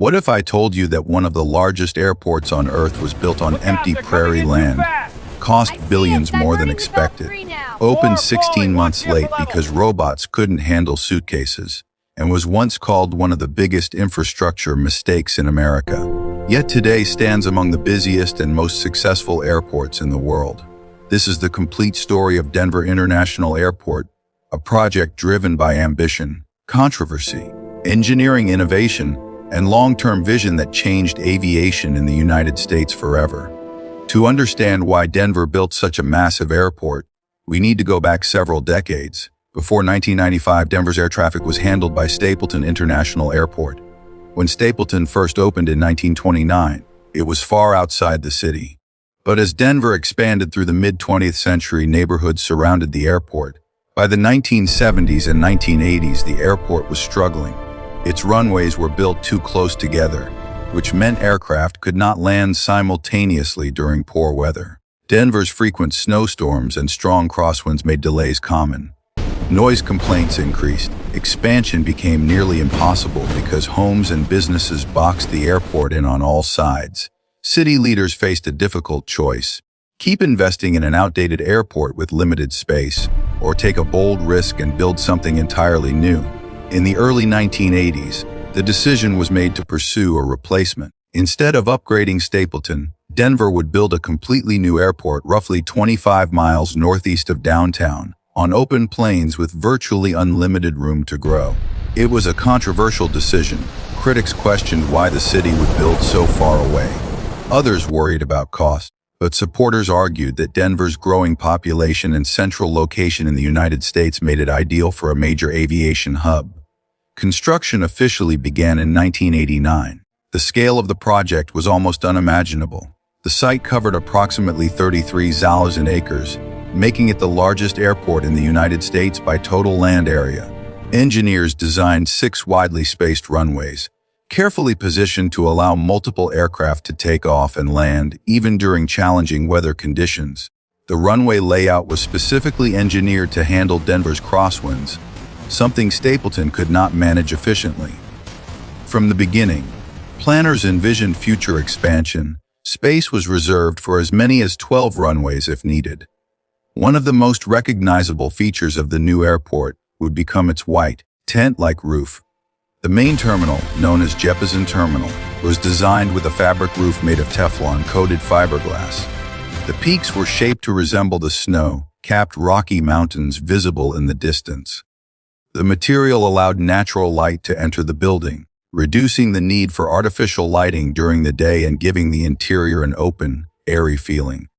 What if I told you that one of the largest airports on Earth was built on empty prairie land, cost billions more than expected, opened 16 months late because robots couldn't handle suitcases, and was once called one of the biggest infrastructure mistakes in America, yet today stands among the busiest and most successful airports in the world? This is the complete story of Denver International Airport, a project driven by ambition, controversy, engineering innovation, and long-term vision that changed aviation in the United States forever. To understand why Denver built such a massive airport, we need to go back several decades. Before 1995, Denver's air traffic was handled by Stapleton International Airport. When Stapleton first opened in 1929, it was far outside the city. But as Denver expanded through the mid-20th century, neighborhoods surrounded the airport. By the 1970s and 1980s, the airport was struggling. Its runways were built too close together, which meant aircraft could not land simultaneously during poor weather. Denver's frequent snowstorms and strong crosswinds made delays common. Noise complaints increased. Expansion became nearly impossible because homes and businesses boxed the airport in on all sides. City leaders faced a difficult choice: keep investing in an outdated airport with limited space, or take a bold risk and build something entirely new. In the early 1980s, the decision was made to pursue a replacement. Instead of upgrading Stapleton, Denver would build a completely new airport roughly 25 miles northeast of downtown, on open plains with virtually unlimited room to grow. It was a controversial decision. Critics questioned why the city would build so far away. Others worried about cost, but supporters argued that Denver's growing population and central location in the United States made it ideal for a major aviation hub. Construction officially began in 1989. The scale of the project was almost unimaginable. The site covered approximately 33,000 acres, making it the largest airport in the United States by total land area. Engineers designed 6 widely spaced runways, carefully positioned to allow multiple aircraft to take off and land, even during challenging weather conditions. The runway layout was specifically engineered to handle Denver's crosswinds, something Stapleton could not manage efficiently. From the beginning, planners envisioned future expansion. Space was reserved for as many as 12 runways if needed. One of the most recognizable features of the new airport would become its white, tent-like roof. The main terminal, known as Jeppesen Terminal, was designed with a fabric roof made of Teflon-coated fiberglass. The peaks were shaped to resemble the snow-capped Rocky Mountains visible in the distance. The material allowed natural light to enter the building, reducing the need for artificial lighting during the day and giving the interior an open, airy feeling.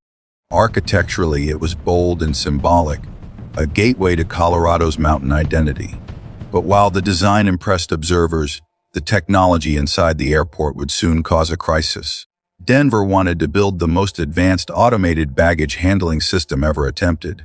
Architecturally, it was bold and symbolic, a gateway to Colorado's mountain identity. But while the design impressed observers, the technology inside the airport would soon cause a crisis. Denver wanted to build the most advanced automated baggage handling system ever attempted.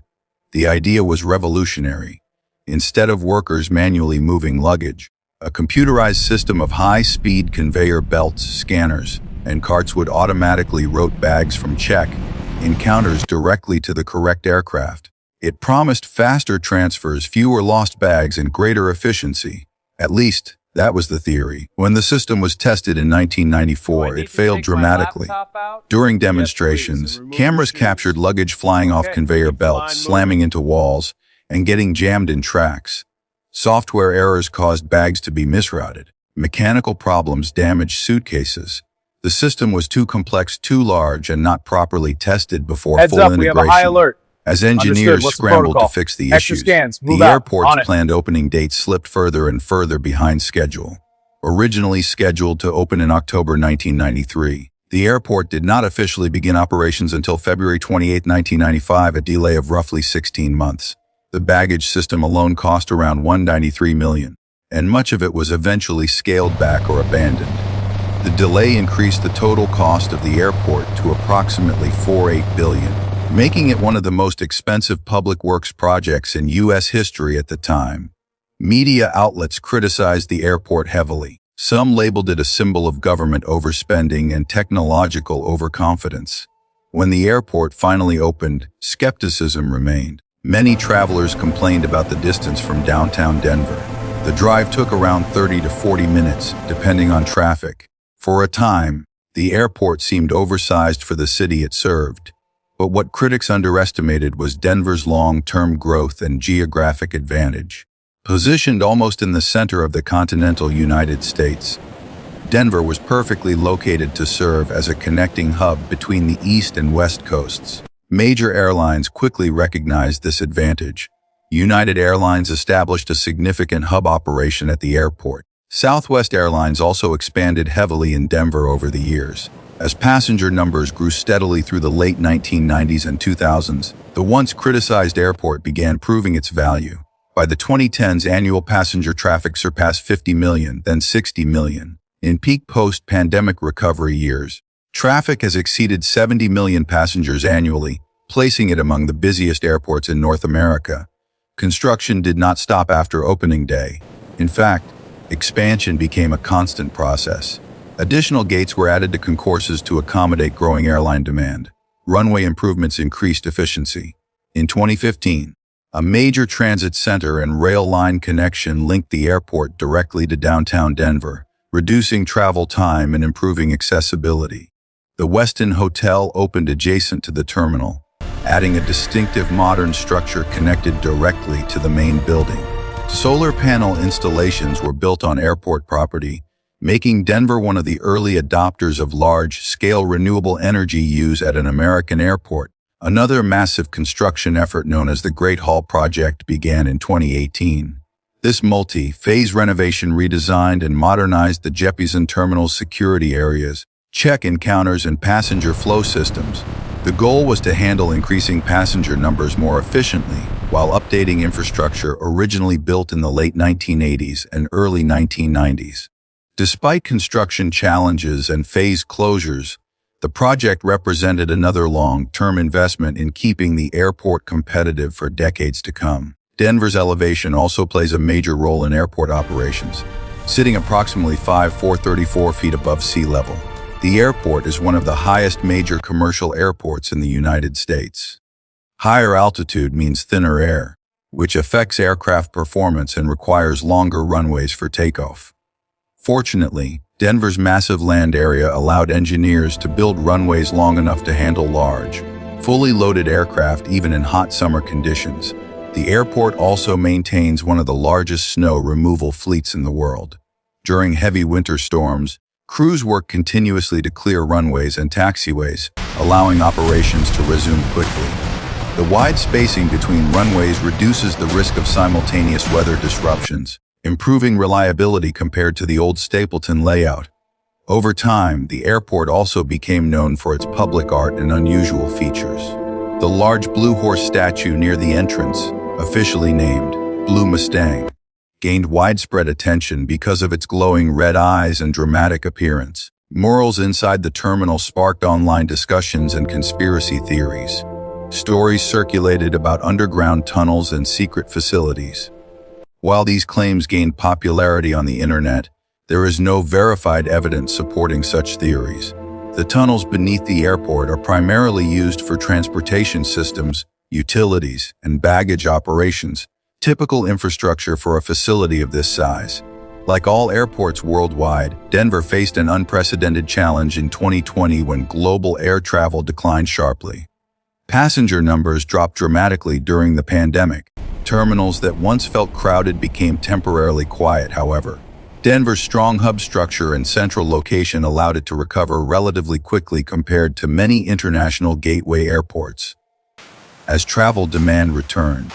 The idea was revolutionary. Instead of workers manually moving luggage, a computerized system of high-speed conveyor belts, scanners, and carts would automatically route bags from check-in counters directly to the correct aircraft. It promised faster transfers, fewer lost bags, and greater efficiency. At least, that was the theory. When the system was tested in 1994, it failed dramatically. During demonstrations, cameras captured luggage flying off conveyor belts, slamming into walls, and getting jammed in tracks. Software errors caused bags to be misrouted. Mechanical problems damaged suitcases. The system was too complex, too large, and not properly tested before full integration. We have a high alert. As engineers scrambled to fix the issues, the airport's planned opening date slipped further and further behind schedule. Originally scheduled to open in October 1993, the airport did not officially begin operations until February 28, 1995, a delay of roughly 16 months. The baggage system alone cost around $193 million, and much of it was eventually scaled back or abandoned. The delay increased the total cost of the airport to approximately $48 billion, making it one of the most expensive public works projects in U.S. history at the time. Media outlets criticized the airport heavily. Some labeled it a symbol of government overspending and technological overconfidence. When the airport finally opened, skepticism remained. Many travelers complained about the distance from downtown Denver. The drive took around 30 to 40 minutes, depending on traffic, For a time, the airport seemed oversized for the city it served. But what critics underestimated was Denver's long-term growth and geographic advantage. Positioned almost in the center of the continental United States, Denver was perfectly located to serve as a connecting hub between the east and west coasts. Major airlines quickly recognized this advantage. United Airlines established a significant hub operation at the airport. Southwest Airlines also expanded heavily in Denver over the years. As passenger numbers grew steadily through the late 1990s and 2000s, the once criticized airport began proving its value. By the 2010s, annual passenger traffic surpassed 50 million, then 60 million. In peak post-pandemic recovery years, traffic has exceeded 70 million passengers annually, placing it among the busiest airports in North America. Construction did not stop after opening day. In fact, expansion became a constant process. Additional gates were added to concourses to accommodate growing airline demand. Runway improvements increased efficiency. In 2015, a major transit center and rail line connection linked the airport directly to downtown Denver, reducing travel time and improving accessibility. The Westin Hotel opened adjacent to the terminal, adding a distinctive modern structure connected directly to the main building. Solar panel installations were built on airport property, making Denver one of the early adopters of large-scale renewable energy use at an American airport. Another massive construction effort known as the Great Hall Project began in 2018. This multi-phase renovation redesigned and modernized the Jeppesen Terminal's security areas, check-in counters, and passenger flow systems. The goal was to handle increasing passenger numbers more efficiently while updating infrastructure originally built in the late 1980s and early 1990s. Despite construction challenges and phase closures, the project represented another long-term investment in keeping the airport competitive for decades to come. Denver's elevation also plays a major role in airport operations, sitting approximately 434 feet above sea level. The airport is one of the highest major commercial airports in the United States. Higher altitude means thinner air, which affects aircraft performance and requires longer runways for takeoff. Fortunately, Denver's massive land area allowed engineers to build runways long enough to handle large, fully loaded aircraft even in hot summer conditions. The airport also maintains one of the largest snow removal fleets in the world. During heavy winter storms, crews work continuously to clear runways and taxiways, allowing operations to resume quickly. The wide spacing between runways reduces the risk of simultaneous weather disruptions, improving reliability compared to the old Stapleton layout. Over time, the airport also became known for its public art and unusual features. The large Blue Horse statue near the entrance, officially named Blue Mustang, gained widespread attention because of its glowing red eyes and dramatic appearance. Murals inside the terminal sparked online discussions and conspiracy theories. Stories circulated about underground tunnels and secret facilities. While these claims gained popularity on the internet, there is no verified evidence supporting such theories. The tunnels beneath the airport are primarily used for transportation systems, utilities, and baggage operations, typical infrastructure for a facility of this size. Like all airports worldwide, Denver faced an unprecedented challenge in 2020 when global air travel declined sharply. Passenger numbers dropped dramatically during the pandemic. Terminals that once felt crowded became temporarily quiet, however. Denver's strong hub structure and central location allowed it to recover relatively quickly compared to many international gateway airports. As travel demand returned,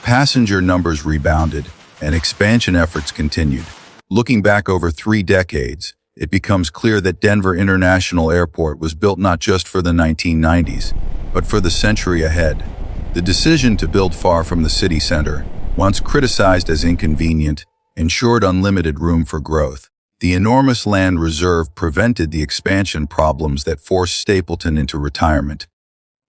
passenger numbers rebounded and expansion efforts continued. Looking back over 3 decades, it becomes clear that Denver International Airport was built not just for the 1990s, but for the century ahead. The decision to build far from the city center, once criticized as inconvenient, ensured unlimited room for growth. The enormous land reserve prevented the expansion problems that forced Stapleton into retirement.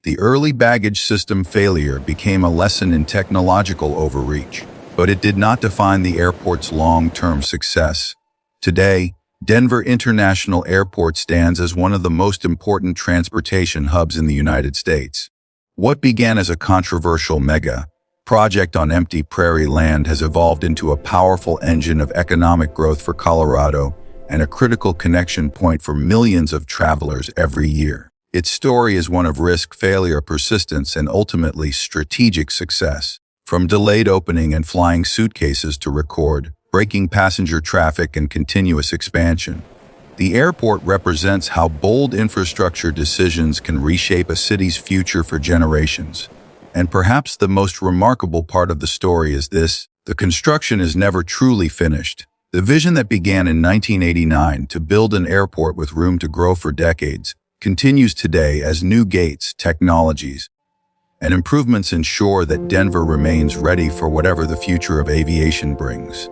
The early baggage system failure became a lesson in technological overreach, but it did not define the airport's long-term success. Today, Denver International Airport stands as one of the most important transportation hubs in the United States. What began as a controversial mega project on empty prairie land has evolved into a powerful engine of economic growth for Colorado and a critical connection point for millions of travelers every year. Its story is one of risk, failure, persistence, and ultimately strategic success. From delayed opening and flying suitcases to record, breaking passenger traffic and continuous expansion, the airport represents how bold infrastructure decisions can reshape a city's future for generations. And perhaps the most remarkable part of the story is this: the construction is never truly finished. The vision that began in 1989 to build an airport with room to grow for decades continues today as new gates, technologies, and improvements ensure that Denver remains ready for whatever the future of aviation brings.